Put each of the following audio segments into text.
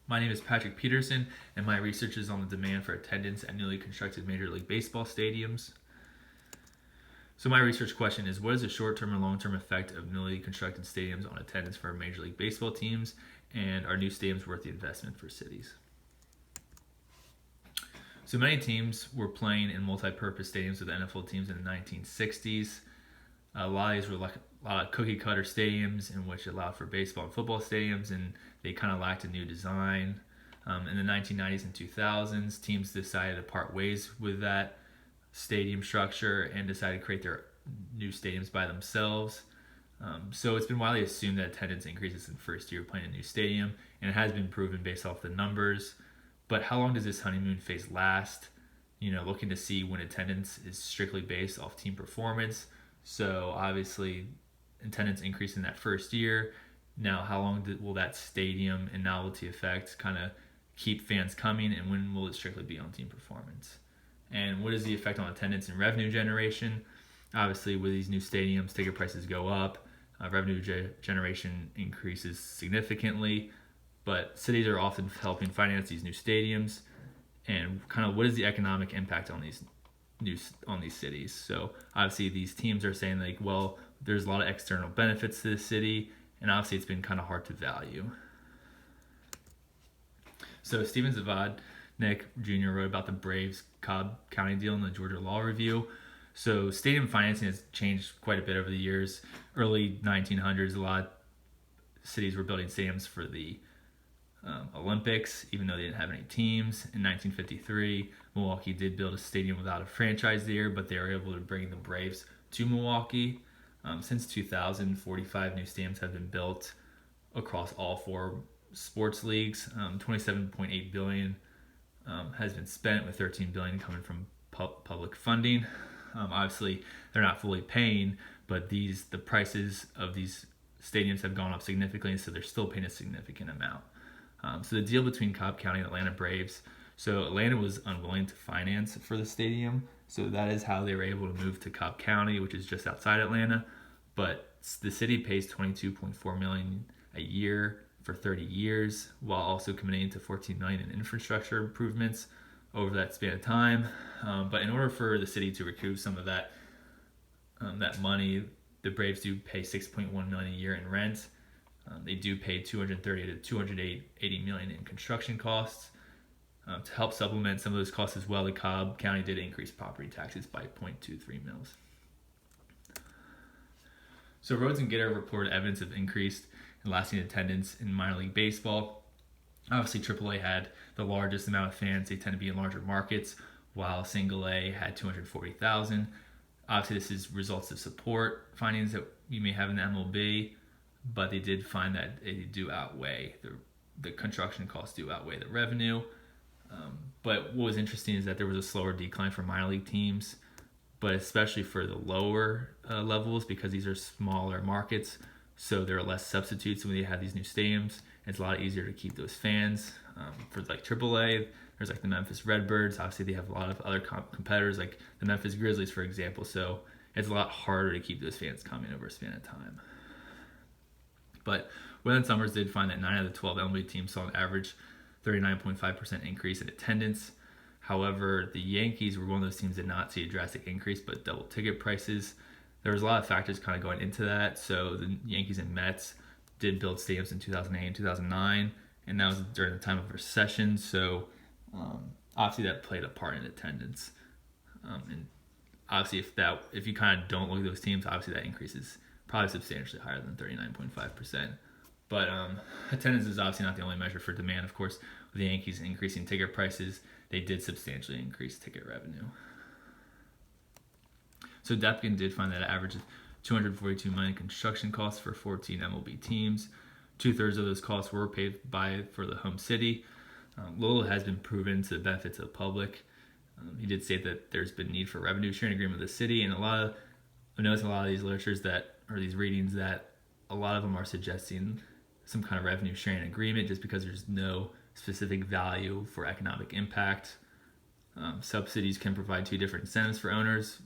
My name is Patrick Peterson, and my research is on the demand for attendance at newly constructed Major League Baseball stadiums. So my research question is, what is the short-term and long-term effect of newly constructed stadiums on attendance for Major League Baseball teams, and are new stadiums worth the investment for cities? So many teams were playing in multi-purpose stadiums with NFL teams in the 1960s. A lot of these were like a lot of cookie cutter stadiums in which it allowed for baseball and football stadiums, and they kind of lacked a new design. In the 1990s and 2000s, teams decided to part ways with that stadium structure and decided to create their new stadiums by themselves. So it's been widely assumed that attendance increases in the first year of playing a new stadium, and it has been proven based off the numbers. But how long does this honeymoon phase last? Looking to see when attendance is strictly based off team performance. So obviously, attendance increase in that first year. Now, how long will that stadium and novelty effect kind of keep fans coming, and when will it strictly be on team performance? And what is the effect on attendance and revenue generation? Obviously, with these new stadiums, ticket prices go up, revenue generation increases significantly, but cities are often helping finance these new stadiums. And kind of what is the economic impact on these cities? So obviously these teams are saying well, there's a lot of external benefits to the city, and obviously it's been kind of hard to value. So Steven Zavadnik Jr. wrote about the Braves Cobb County deal in the Georgia Law Review. So stadium financing has changed quite a bit over the years. Early 1900s, a lot of cities were building stadiums for the Olympics, even though they didn't have any teams. In 1953, Milwaukee did build a stadium without a franchise there, but they were able to bring the Braves to Milwaukee. Since 2000, 45 new stadiums have been built across all four sports leagues. $27.8 billion has been spent, with $13 billion coming from public funding. Obviously, they're not fully paying, but the prices of these stadiums have gone up significantly, so they're still paying a significant amount. So the deal between Cobb County and Atlanta Braves. So Atlanta was unwilling to finance for the stadium, so that is how they were able to move to Cobb County, which is just outside Atlanta. But the city pays $22.4 million a year for 30 years, while also committing to $14 million in infrastructure improvements over that span of time. But in order for the city to recoup some of that money, the Braves do pay $6.1 million a year in rent. They do pay $230 to $280 million in construction costs. To help supplement some of those costs as well, the Cobb County did increase property taxes by 0.23 mils. So Rhodes and Gitter reported evidence of increased and lasting attendance in minor league baseball. Obviously, AAA had the largest amount of fans. They tend to be in larger markets, while Single A had 240,000. Obviously, this is results of support findings that you may have in the MLB, but they did find that they do outweigh the construction costs do outweigh the revenue. But what was interesting is that there was a slower decline for minor league teams, but especially for the lower levels, because these are smaller markets, so there are less substitutes when they have these new stadiums. It's a lot easier to keep those fans. For like AAA, there's like the Memphis Redbirds. Obviously, they have a lot of other competitors, like the Memphis Grizzlies, for example. So it's a lot harder to keep those fans coming over a span of time. But Wayland Summers did find that 9 out of the 12 MLB teams saw an average 39.5% increase in attendance. However, the Yankees were one of those teams that did not see a drastic increase, but double ticket prices. There was a lot of factors kind of going into that. So the Yankees and Mets did build stadiums in 2008 and 2009, and that was during the time of recession. So obviously that played a part in attendance. And obviously if you kind of don't look at those teams, obviously that increase is probably substantially higher than 39.5%. But attendance is obviously not the only measure for demand. Of course, with the Yankees increasing ticket prices, they did substantially increase ticket revenue. So Depkin did find that an average of $242 million in construction costs for 14 MLB teams. 2/3 of those costs were paid for the home city. Little has been proven to the benefits of the public. He did say that there's been need for a revenue sharing agreement with the city, and I've noticed a lot of these literatures these readings that a lot of them are suggesting some kind of revenue sharing agreement, just because there's no specific value for economic impact. Subsidies can provide two different incentives for owners.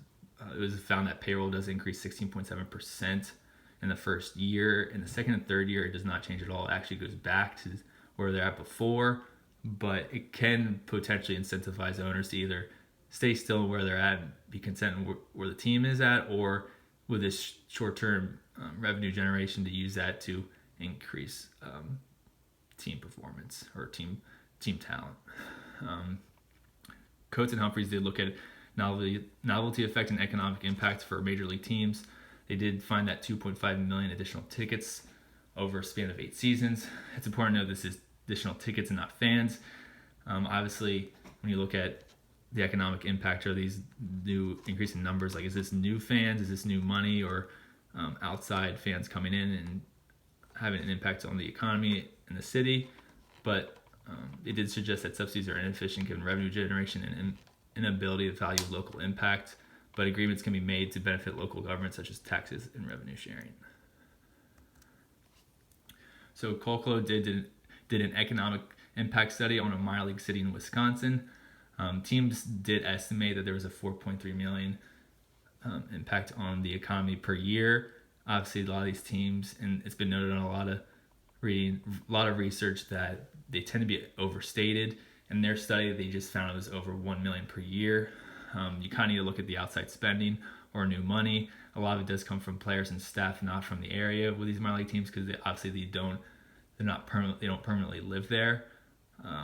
It was found that payroll does increase 16.7% in the first year. In the second and third year, it does not change at all. It actually goes back to where they're at before, but it can potentially incentivize owners to either stay still where they're at and be content where the team is at, or with this short-term revenue generation to use that to increase team performance or team talent. Coates and Humphreys did look at novelty effect and economic impact for major league teams. They did find that 2.5 million additional tickets over a span of 8 seasons. It's important to know this is additional tickets and not fans. Obviously, when you look at the economic impact of these new increase in numbers, like is this new fans, is this new money, or outside fans coming in and having an impact on the economy in the city? But it did suggest that subsidies are inefficient given revenue generation and inability to value local impact, but agreements can be made to benefit local governments such as taxes and revenue sharing. So Colclo did an economic impact study on a minor league city in Wisconsin. Teams did estimate that there was a 4.3 million impact on the economy per year. Obviously, a lot of these teams, and it's been noted on a lot of research, that they tend to be overstated. In their study, they just found it was over 1 million per year. You kind of need to look at the outside spending or new money. A lot of it does come from players and staff, not from the area with these minor league teams, because they don't permanently live there.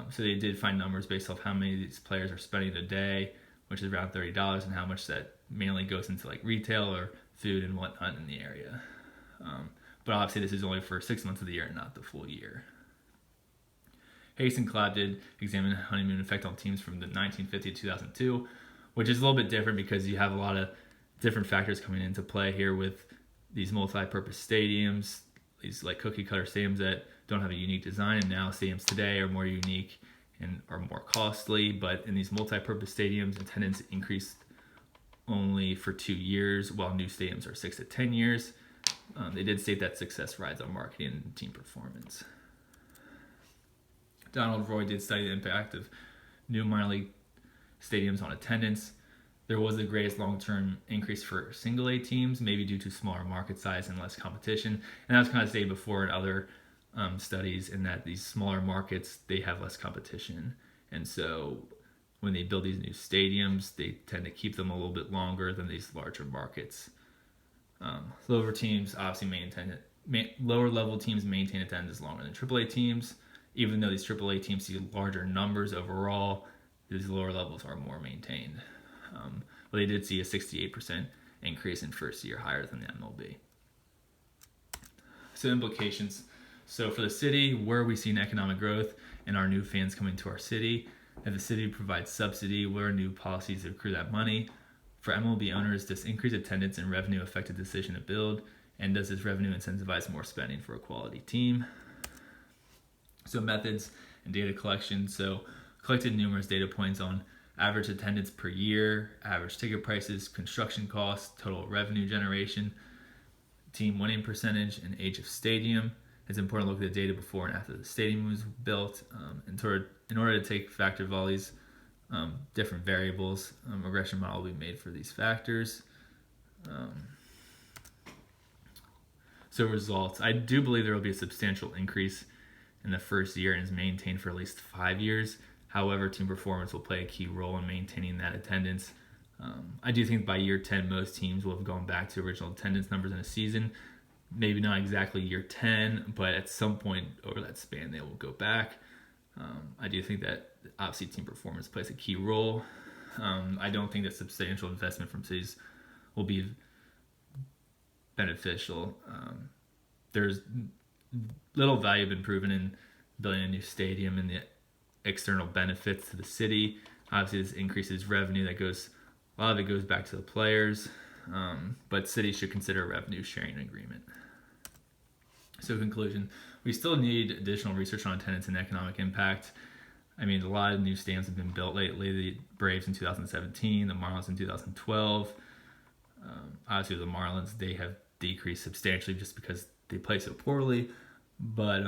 So they did find numbers based off how many of these players are spending a day, which is around $30, and how much that mainly goes into like retail or food and whatnot in the area. But obviously this is only for 6 months of the year and not the full year. Hayes and Clapp did examine honeymoon effect on teams from the 1950 to 2002, which is a little bit different because you have a lot of different factors coming into play here with these multi-purpose stadiums, these like cookie cutter stadiums that don't have a unique design, and now stadiums today are more unique and are more costly. But in these multi-purpose stadiums, attendance increased only for 2 years, while new stadiums are 6 to 10 years. They did state that success rides on marketing and team performance. Donald Roy did study the impact of new minor league stadiums on attendance. There was the greatest long-term increase for single A teams, maybe due to smaller market size and less competition. And that was kind of stated before in other studies, in that these smaller markets, they have less competition. And so when they build these new stadiums, they tend to keep them a little bit longer than these larger markets. Lower teams obviously lower level teams maintain attendance longer than AAA teams. Even though these AAA teams see larger numbers overall, these lower levels are more maintained. But they did see a 68% increase in first year, higher than the MLB. So implications. So for the city, where are we seeing economic growth and our new fans coming to our city? If the city provides subsidy, what are new policies to accrue that money? For MLB owners, does increased attendance and revenue affect the decision to build? And does this revenue incentivize more spending for a quality team? So methods and data collection. So collected numerous data points on average attendance per year, average ticket prices, construction costs, total revenue generation, team winning percentage, and age of stadium. It's important to look at the data before and after the stadium was built in order to take factor of all these different variables. A regression model will be made for these factors. So results. I do believe there will be a substantial increase in the first year and is maintained for at least 5 years. However, team performance will play a key role in maintaining that attendance. I do think by year 10, most teams will have gone back to original attendance numbers in a season. Maybe not exactly year 10, but at some point over that span, they will go back. I do think that obviously team performance plays a key role. I don't think that substantial investment from cities will be beneficial. There's little value been proven in building a new stadium and the external benefits to the city. Obviously, this increases revenue. A lot of it goes back to the players, but cities should consider a revenue sharing agreement. So conclusion, we still need additional research on attendance and economic impact. I mean, a lot of new stadiums have been built lately. The Braves in 2017, the Marlins in 2012. Obviously, the Marlins, they have decreased substantially just because they play so poorly. But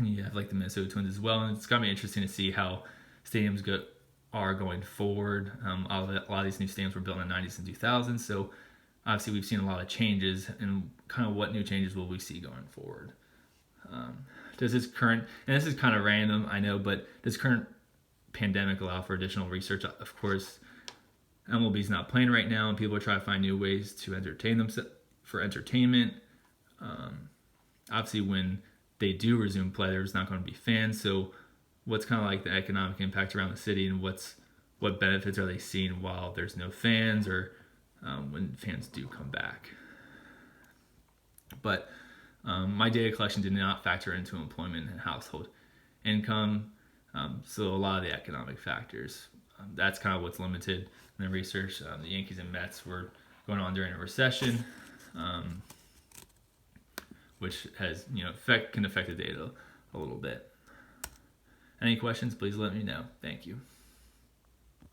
you have like the Minnesota Twins as well. And it's going to be interesting to see how stadiums are going forward. A lot of these new stadiums were built in the 90s and 2000s. So obviously, we've seen a lot of changes, and kind of what new changes will we see going forward. does this current, and this is kind of random, I know, but does current pandemic allow for additional research? Of course, MLB's not playing right now, and people are trying to find new ways to entertain themselves for entertainment. Obviously, when they do resume play, there's not going to be fans. So, what's kind of like the economic impact around the city, and what benefits are they seeing while there's no fans, or when fans do come back? But my data collection did not factor into employment and household income. So a lot of the economic factors, that's kind of what's limited in the research. The Yankees and Mets were going on during a recession, which has can affect the data a little bit. Any questions, please let me know. Thank you.